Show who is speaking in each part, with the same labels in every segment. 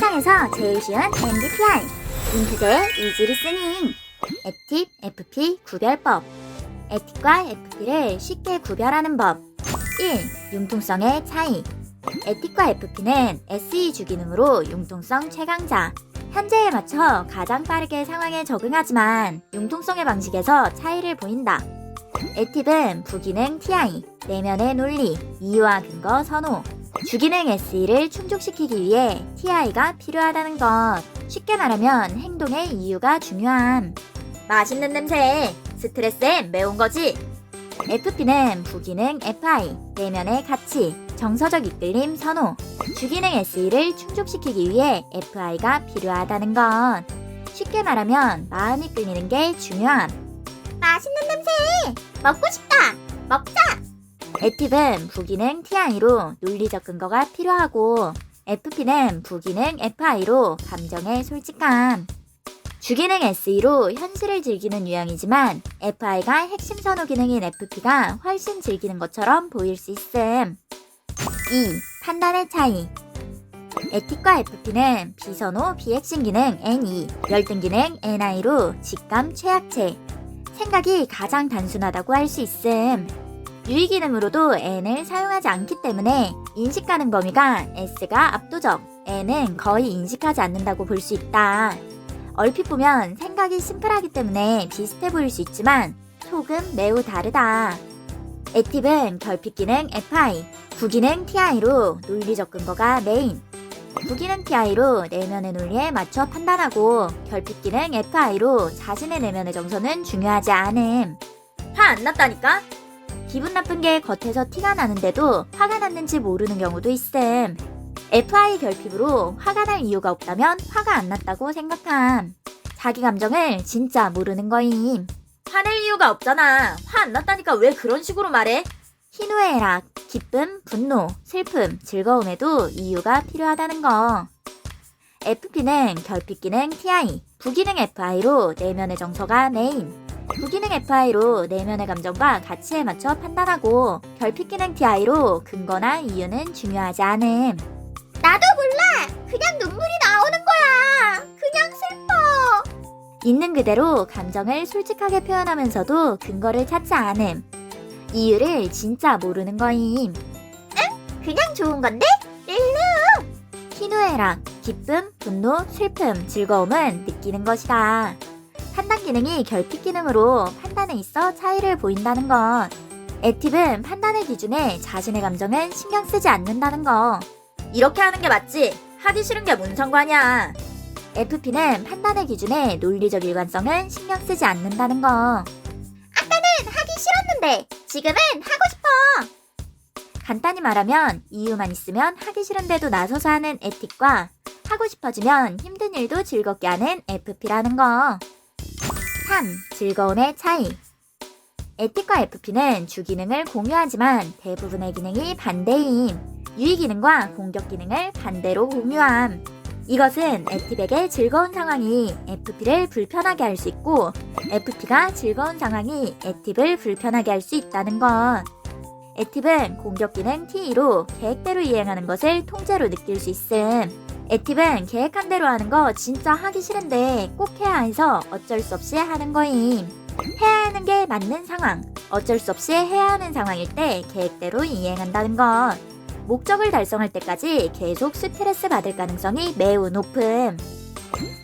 Speaker 1: 세상에서 제일 쉬운 MBTI 잉크제의 이지 리스닝. 에틱, FP 구별법. 에틱과 FP를 쉽게 구별하는 법. 1. 융통성의 차이. 에틱과 FP는 SE 주기능으로 융통성 최강자. 현재에 맞춰 가장 빠르게 상황에 적응하지만 융통성의 방식에서 차이를 보인다. 에틱은 부기능 TI, 내면의 논리, 이유와 근거 선호. 주기능 SE를 충족시키기 위해 TI가 필요하다는 것. 쉽게 말하면 행동의 이유가 중요함. 맛있는 냄새, 스트레스에 매운 거지. FP는 부기능 FI, 내면의 가치, 정서적 이끌림 선호. 주기능 SE를 충족시키기 위해 FI가 필요하다는 것. 쉽게 말하면 마음이 끌리는 게 중요함. 맛있는 냄새, 먹고 싶다, 먹자. 에틱은 부기능 TI로 논리적 근거가 필요하고 FP는 부기능 FI로 감정의 솔직함. 주기능 SE로 현실을 즐기는 유형이지만 FI가 핵심 선호 기능인 FP가 훨씬 즐기는 것처럼 보일 수 있음. 2. 판단의 차이. 에틱과 FP는 비선호 비핵심 기능 NE, 열등 기능 NI로 직감 최약체. 생각이 가장 단순하다고 할 수 있음. 유의 기능으로도 N을 사용하지 않기 때문에 인식 가능 범위가 S가 압도적, N은 거의 인식하지 않는다고 볼 수 있다. 얼핏 보면 생각이 심플하기 때문에 비슷해 보일 수 있지만 속은 매우 다르다. 에틱은 결핍 기능 FI, 부기능 TI로 논리적 근거가 메인. 부기능 TI로 내면의 논리에 맞춰 판단하고 결핍 기능 FI로 자신의 내면의 정서는 중요하지 않음. 화 안 났다니까? 기분 나쁜 게 겉에서 티가 나는데도 화가 났는지 모르는 경우도 있음. FI 결핍으로 화가 날 이유가 없다면 화가 안 났다고 생각함. 자기 감정을 진짜 모르는 거임. 화낼 이유가 없잖아. 화 안 났다니까 왜 그런 식으로 말해? 희노애락, 기쁨, 분노, 슬픔, 즐거움에도 이유가 필요하다는 거. FP는 결핍 기능 TI, 부기능 FI로 내면의 정서가 메인. 부기능 FI로 내면의 감정과 가치에 맞춰 판단하고 결핍 기능 TI로 근거나 이유는 중요하지 않음. 나도 몰라. 그냥 눈물이 나오는 거야. 그냥 슬퍼. 있는 그대로 감정을 솔직하게 표현하면서도 근거를 찾지 않음. 이유를 진짜 모르는 거임. 응? 그냥 좋은 건데? 릴루. 희노애락, 기쁨, 분노, 슬픔, 즐거움은 느끼는 것이다. 판단 기능이 결핍 기능으로 판단에 있어 차이를 보인다는 것. 에틱은 판단의 기준에 자신의 감정은 신경 쓰지 않는다는 거. 이렇게 하는 게 맞지? 하기 싫은 게 뭔 상관이야. FP는 판단의 기준에 논리적 일관성은 신경 쓰지 않는다는 거. 아까는 하기 싫었는데 지금은 하고 싶어. 간단히 말하면 이유만 있으면 하기 싫은데도 나서서 하는 에틱과 하고 싶어지면 힘든 일도 즐겁게 하는 FP라는 거. 3. 즐거움의 차이. 에틱과 FP는 주기능을 공유하지만 대부분의 기능이 반대임. 유의 기능과 공격 기능을 반대로 공유함. 이것은 에틱에게 즐거운 상황이 FP를 불편하게 할 수 있고 FP가 즐거운 상황이 에틱을 불편하게 할 수 있다는 것. 에틱은 공격 기능 TE로 계획대로 이행하는 것을 통제로 느낄 수 있음. 에틱은 계획한 대로 하는 거 진짜 하기 싫은데 꼭 해야 해서 어쩔 수 없이 하는 거임. 해야 하는 게 맞는 상황, 어쩔 수 없이 해야 하는 상황일 때 계획대로 이행한다는 것. 목적을 달성할 때까지 계속 스트레스 받을 가능성이 매우 높음.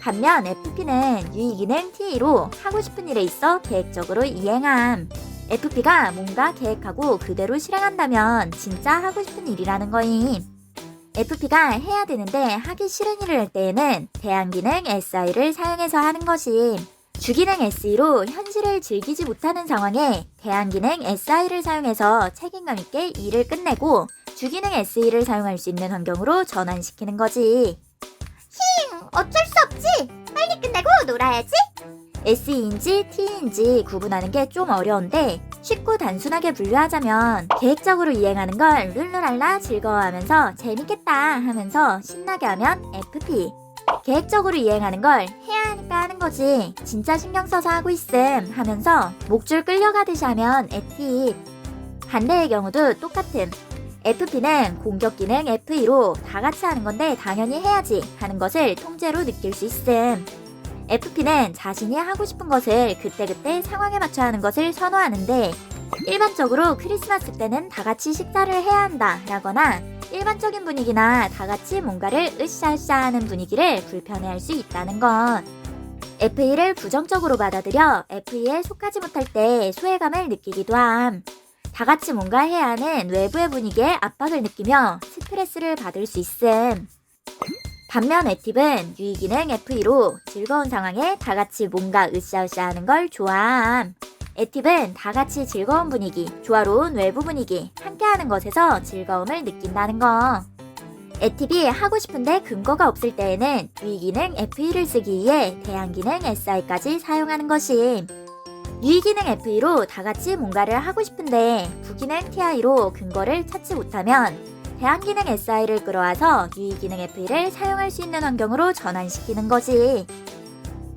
Speaker 1: 반면 FP는 유의 기능 TE로 하고 싶은 일에 있어 계획적으로 이행함. FP가 뭔가 계획하고 그대로 실행한다면 진짜 하고 싶은 일이라는 거임. FP가 해야 되는데 하기 싫은 일을 할 때에는 대항기능 SI를 사용해서 하는 것임. 주기능 SE로 현실을 즐기지 못하는 상황에 대항기능 SI를 사용해서 책임감 있게 일을 끝내고 주기능 SE를 사용할 수 있는 환경으로 전환시키는 거지. 어쩔 수 없지. 빨리 끝내고 놀아야지. SE인지 T인지 구분하는 게 좀 어려운데 쉽고 단순하게 분류하자면 계획적으로 이행하는 걸 룰루랄라 즐거워하면서 재밌겠다 하면서 신나게 하면 FP. 계획적으로 이행하는 걸 해야 하니까 하는 거지 진짜 신경 써서 하고 있음 하면서 목줄 끌려가듯이 하면 에틱. 반대의 경우도 똑같음. FP는 공격 기능 F2로 다 같이 하는 건데 당연히 해야지 하는 것을 통제로 느낄 수 있음. FP는 자신이 하고 싶은 것을 그때그때 상황에 맞춰 하는 것을 선호하는데 일반적으로 크리스마스 때는 다 같이 식사를 해야 한다 라거나 일반적인 분위기나 다 같이 뭔가를 으쌰으쌰 하는 분위기를 불편해할 수 있다는 것. FE를 부정적으로 받아들여 FE에 속하지 못할 때 소외감을 느끼기도 함. 다 같이 뭔가 해야 하는 외부의 분위기에 압박을 느끼며 스트레스를 받을 수 있음. 반면 애팁은 유의기능 FE로 즐거운 상황에 다 같이 뭔가 으쌰으쌰 하는 걸 좋아함. 애팁은 다 같이 즐거운 분위기, 조화로운 외부 분위기, 함께하는 것에서 즐거움을 느낀다는 거. 애팁이 하고 싶은데 근거가 없을 때에는 유의기능 FE를 쓰기 위해 대항기능 SI까지 사용하는 것임. 유의기능 FE로 다 같이 뭔가를 하고 싶은데 부기능 TI로 근거를 찾지 못하면 대항기능 SI를 끌어와서 유의기능 FE를 사용할 수 있는 환경으로 전환시키는 거지.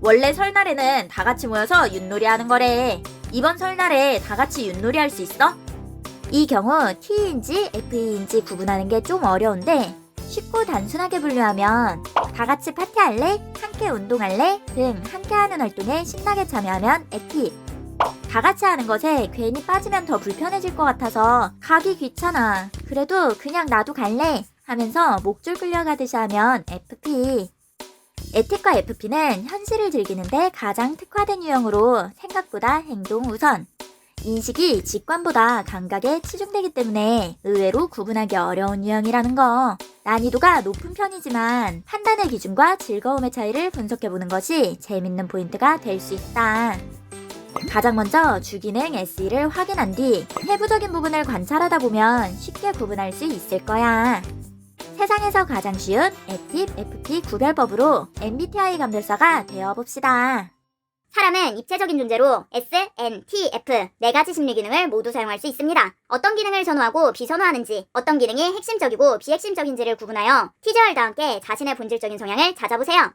Speaker 1: 원래 설날에는 다 같이 모여서 윷놀이 하는 거래. 이번 설날에 다 같이 윷놀이 할 수 있어? 이 경우 T인지 FE인지 구분하는 게 좀 어려운데 쉽고 단순하게 분류하면 다 같이 파티할래? 함께 운동할래? 등 함께하는 활동에 신나게 참여하면 애팁. 다 같이 하는 것에 괜히 빠지면 더 불편해질 것 같아서 가기 귀찮아. 그래도 그냥 나도 갈래 하면서 목줄 끌려가듯이 하면 FP. 애팁과 FP는 현실을 즐기는데 가장 특화된 유형으로 생각보다 행동 우선. 인식이 직관보다 감각에 치중되기 때문에 의외로 구분하기 어려운 유형이라는 거. 난이도가 높은 편이지만 판단의 기준과 즐거움의 차이를 분석해보는 것이 재밌는 포인트가 될 수 있다. 가장 먼저 주기능 SE를 확인한 뒤 세부적인 부분을 관찰하다 보면 쉽게 구분할 수 있을 거야. 세상에서 가장 쉬운 애팁 FP 구별법으로 MBTI 감별사가 되어봅시다.
Speaker 2: 사람은 입체적인 존재로 S, N, T, F 네 가지 심리 기능을 모두 사용할 수 있습니다. 어떤 기능을 선호하고 비선호하는지, 어떤 기능이 핵심적이고 비핵심적인지를 구분하여 티저얼과 함께 자신의 본질적인 성향을 찾아보세요.